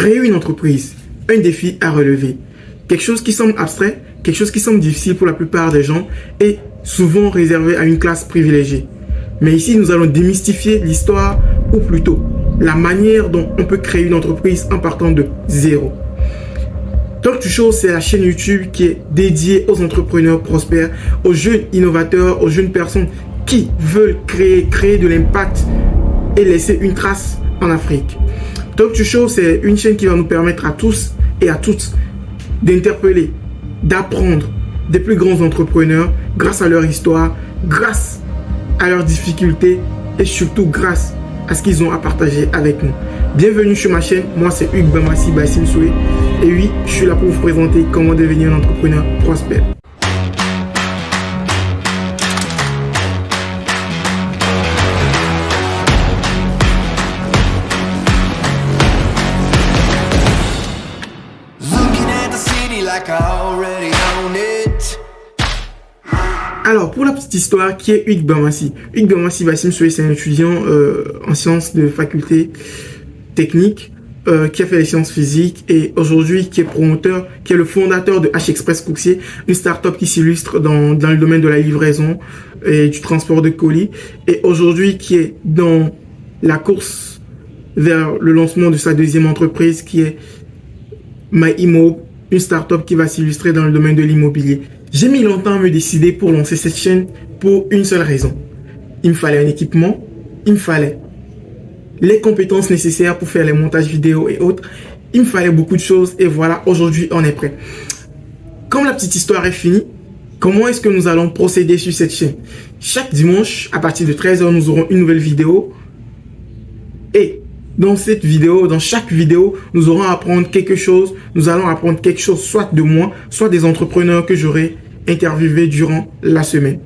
Créer une entreprise, un défi à relever. Quelque chose qui semble abstrait, quelque chose qui semble difficile pour la plupart des gens et souvent réservé à une classe privilégiée. Mais ici, nous allons démystifier l'histoire, ou plutôt la manière dont on peut créer une entreprise en partant de zéro. Talk2Show, c'est la chaîne YouTube qui est dédiée aux entrepreneurs prospères, aux jeunes innovateurs, aux jeunes personnes qui veulent créer de l'impact et laisser une trace en Afrique. Talk2Show, c'est une chaîne qui va nous permettre à tous et à toutes d'interpeller, d'apprendre des plus grands entrepreneurs grâce à leur histoire, grâce à leurs difficultés et surtout grâce à ce qu'ils ont à partager avec nous. Bienvenue sur ma chaîne, moi c'est Hugues Bamassi Bassim Soué et oui, je suis là pour vous présenter comment devenir un entrepreneur prospère. Alors, pour la petite histoire, qui est Hugues Bamassi? Hugues Bamassi Bassim Soué, c'est un étudiant en sciences de faculté technique qui a fait les sciences physiques et aujourd'hui qui est promoteur, qui est le fondateur de H-Express Coursier, une start-up qui s'illustre dans le domaine de la livraison et du transport de colis et aujourd'hui qui est dans la course vers le lancement de sa deuxième entreprise qui est MyImmo, une start-up qui va s'illustrer dans le domaine de l'immobilier. J'ai mis longtemps à me décider pour lancer cette chaîne pour une seule raison. Il me fallait un équipement, il me fallait les compétences nécessaires pour faire les montages vidéo et autres. Il me fallait beaucoup de choses et voilà, aujourd'hui on est prêt. Comme la petite histoire est finie, comment est-ce que nous allons procéder sur cette chaîne? Chaque dimanche, à partir de 13 h, nous aurons une nouvelle vidéo et dans cette vidéo, dans chaque vidéo, nous aurons à apprendre quelque chose. Nous allons apprendre quelque chose, soit de moi, soit des entrepreneurs que j'aurai interviewés durant la semaine.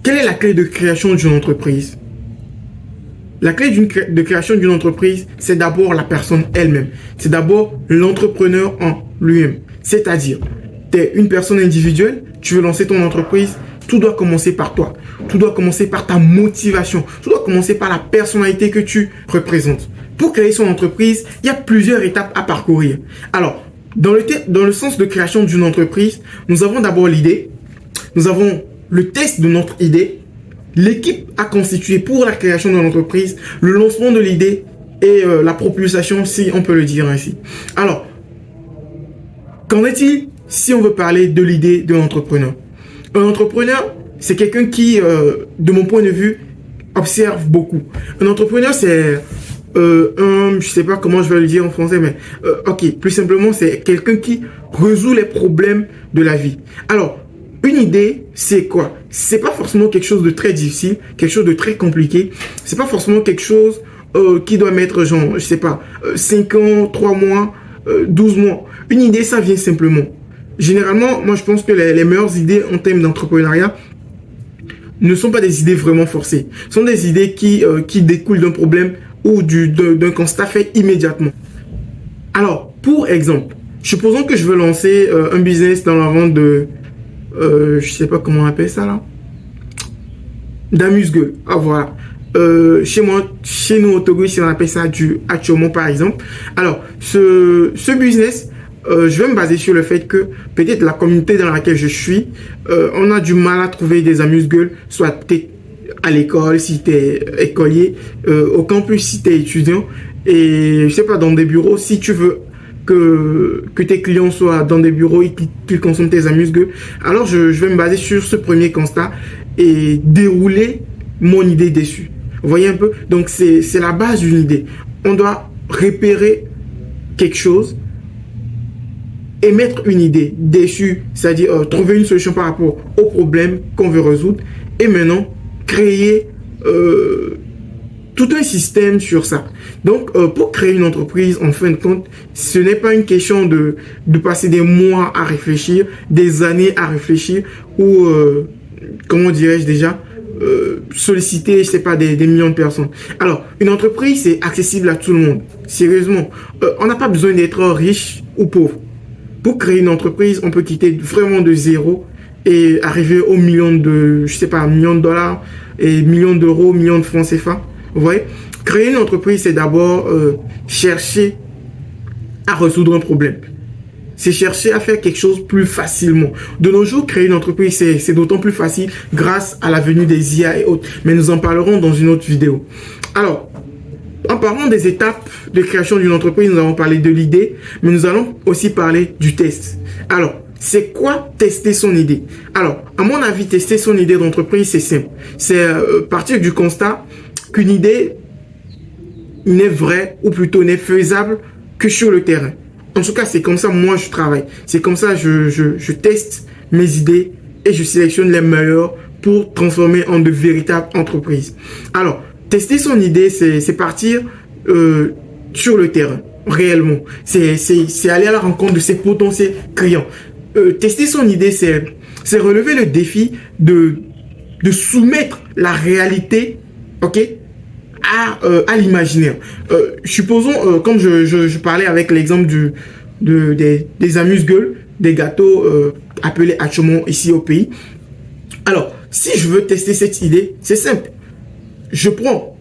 Quelle est la clé de création d'une entreprise? La clé de création d'une entreprise, c'est d'abord la personne elle-même. C'est d'abord l'entrepreneur en lui-même. C'est-à-dire, tu es une personne individuelle, tu veux lancer ton entreprise, tout doit commencer par toi. Tout doit commencer par ta motivation. Tout doit commencer par la personnalité que tu représentes. Pour créer son entreprise, il y a plusieurs étapes à parcourir. Alors, dans le sens de création d'une entreprise, nous avons d'abord l'idée. Nous avons le test de notre idée. L'équipe à constituer pour la création de l'entreprise. Le lancement de l'idée et la propulsation, si on peut le dire ainsi. Alors, qu'en est-il si on veut parler de l'idée de l'entrepreneur? Un entrepreneur, c'est quelqu'un qui, de mon point de vue, observe beaucoup. Un entrepreneur, c'est je sais pas comment je vais le dire en français, mais ok, plus simplement, c'est quelqu'un qui résout les problèmes de la vie. Alors, une idée, c'est quoi? C'est pas forcément quelque chose de très difficile, quelque chose de très compliqué. C'est pas forcément quelque chose qui doit mettre, genre, je sais pas, 5 ans, 3 mois, 12 mois. Une idée, ça vient simplement. Généralement, moi je pense que les meilleures idées en termes d'entrepreneuriat ne sont pas des idées vraiment forcées. Ce sont des idées qui découlent d'un problème ou d'un constat fait immédiatement. Alors, pour exemple, supposons que je veux lancer un business dans la vente de, je sais pas comment on appelle ça là, d'amuse-gueule. Ah voilà. Chez nous au Togo, ici on appelle ça du achomo par exemple. Alors, ce business, je vais me baser sur le fait que peut-être la communauté dans laquelle je suis, on a du mal à trouver des amuse-gueules, soit peut-être à l'école si tu es écolier, au campus si tu es étudiant, et je sais pas, dans des bureaux, si tu veux que tes clients soient dans des bureaux et qu'ils consomment tes amuse-gueules, alors je vais me baser sur ce premier constat et dérouler mon idée dessus. Vous voyez un peu? Donc c'est la base d'une idée. On doit repérer quelque chose et mettre une idée dessus, c'est-à-dire trouver une solution par rapport au problème qu'on veut résoudre et maintenant créer tout un système sur ça. Donc, pour créer une entreprise, en fin de compte, ce n'est pas une question de passer des mois à réfléchir, des années à réfléchir ou, comment dirais-je déjà, solliciter, je sais pas, des millions de personnes. Alors, une entreprise, c'est accessible à tout le monde. Sérieusement, on n'a pas besoin d'être riche ou pauvre. Pour créer une entreprise, on peut quitter vraiment de zéro et arriver aux millions de, je sais pas, millions de dollars et millions d'euros, millions de francs CFA. Vous voyez? Créer une entreprise, c'est d'abord chercher à résoudre un problème. C'est chercher à faire quelque chose plus facilement. De nos jours, créer une entreprise, c'est d'autant plus facile grâce à la venue des IA et autres. Mais nous en parlerons dans une autre vidéo. Alors, en parlant des étapes de création d'une entreprise, nous avons parlé de l'idée, mais nous allons aussi parler du test. Alors, c'est quoi tester son idée? Alors, à mon avis, tester son idée d'entreprise, c'est simple. C'est partir du constat qu'une idée n'est vraie, ou plutôt n'est faisable que sur le terrain. En tout cas, c'est comme ça moi je travaille. C'est comme ça je teste mes idées et je sélectionne les meilleures pour transformer en de véritables entreprises. Alors, tester son idée, c'est partir sur le terrain, réellement. C'est aller à la rencontre de ses potentiels clients. Tester son idée, c'est relever le défi de soumettre la réalité, ok, à l'imaginaire. Supposons, comme je parlais avec l'exemple des amuse-gueules, des gâteaux appelés Achomon ici au pays. Alors, si je veux tester cette idée, c'est simple. Je prends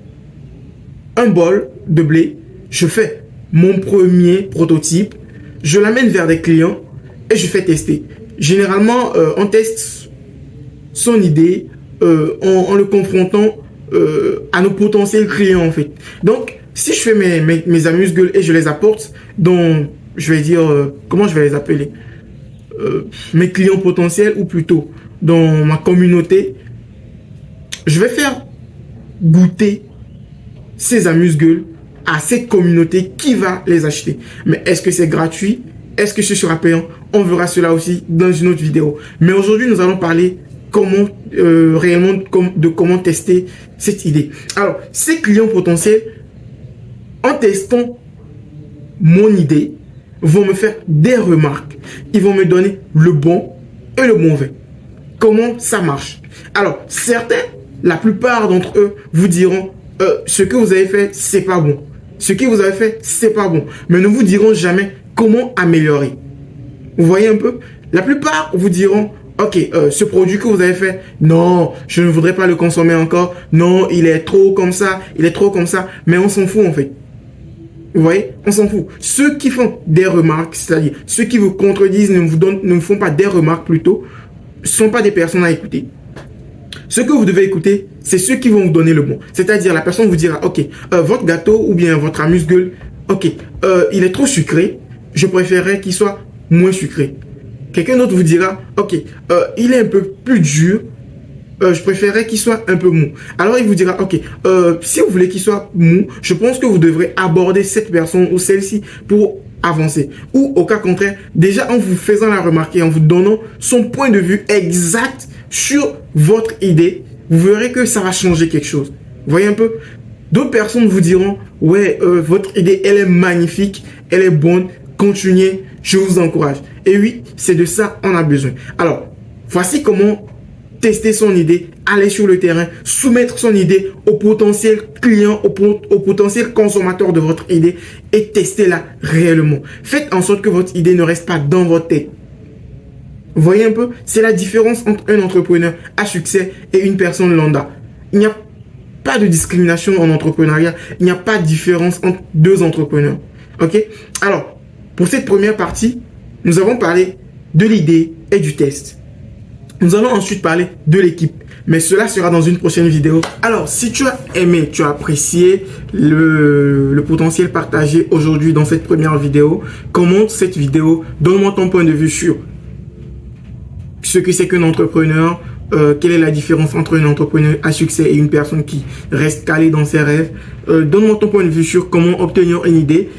un bol de blé, je fais mon premier prototype, je l'amène vers des clients et je fais tester. Généralement, on teste son idée en le confrontant à nos potentiels clients en fait. Donc, si je fais mes amuse-gueules et je les apporte dans, je vais dire, comment je vais les appeler, mes clients potentiels ou plutôt dans ma communauté, je vais faire goûter ces amuse-gueules à cette communauté qui va les acheter. Mais est-ce que c'est gratuit? Est-ce que ce sera payant? On verra cela aussi dans une autre vidéo. Mais aujourd'hui, nous allons parler comment réellement de comment tester cette idée. Alors, ces clients potentiels, en testant mon idée, vont me faire des remarques. Ils vont me donner le bon et le mauvais. Comment ça marche? Alors, certains, la plupart d'entre eux vous diront ce que vous avez fait, c'est pas bon. Ce que vous avez fait, c'est pas bon. Mais ne vous diront jamais comment améliorer. Vous voyez un peu? La plupart vous diront ok, ce produit que vous avez fait, non, je ne voudrais pas le consommer encore. Non, il est trop comme ça, il est trop comme ça. Mais on s'en fout en fait. Vous voyez, on s'en fout. Ceux qui font des remarques, c'est-à-dire ceux qui vous contredisent, ne vous font pas des remarques plutôt, ne sont pas des personnes à écouter. Ce que vous devez écouter, c'est ceux qui vont vous donner le bon. C'est-à-dire la personne vous dira, ok, votre gâteau ou bien votre amuse-gueule, ok, il est trop sucré, je préférerais qu'il soit moins sucré. Quelqu'un d'autre vous dira, ok, il est un peu plus dur, je préférerais qu'il soit un peu mou. Alors il vous dira, ok, si vous voulez qu'il soit mou, je pense que vous devrez aborder cette personne ou celle-ci pour avancer. Ou au cas contraire, déjà en vous faisant la remarquer, en vous donnant son point de vue exact sur votre idée, vous verrez que ça va changer quelque chose. Vous voyez un peu? D'autres personnes vous diront, ouais, votre idée, elle est magnifique, elle est bonne, continuez, je vous encourage. Et oui, c'est de ça on a besoin. Alors, voici comment tester son idée, aller sur le terrain, soumettre son idée au potentiel client, au potentiel consommateur de votre idée et tester-la réellement. Faites en sorte que votre idée ne reste pas dans votre tête. Vous voyez un peu? C'est la différence entre un entrepreneur à succès et une personne lambda. Il n'y a pas de discrimination en entrepreneuriat. Il n'y a pas de différence entre deux entrepreneurs. Ok? Alors, pour cette première partie, nous avons parlé de l'idée et du test. Nous allons ensuite parler de l'équipe. Mais cela sera dans une prochaine vidéo. Alors, si tu as aimé, tu as apprécié le potentiel partagé aujourd'hui dans cette première vidéo, commente cette vidéo, donne-moi ton point de vue sur ce que c'est qu'un entrepreneur, quelle est la différence entre un entrepreneur à succès et une personne qui reste calée dans ses rêves. Donne-moi ton point de vue sur comment obtenir une idée,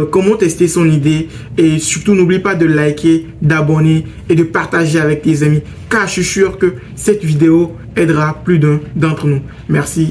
comment tester son idée et surtout n'oublie pas de liker, d'abonner et de partager avec tes amis car je suis sûr que cette vidéo aidera plus d'un d'entre nous. Merci.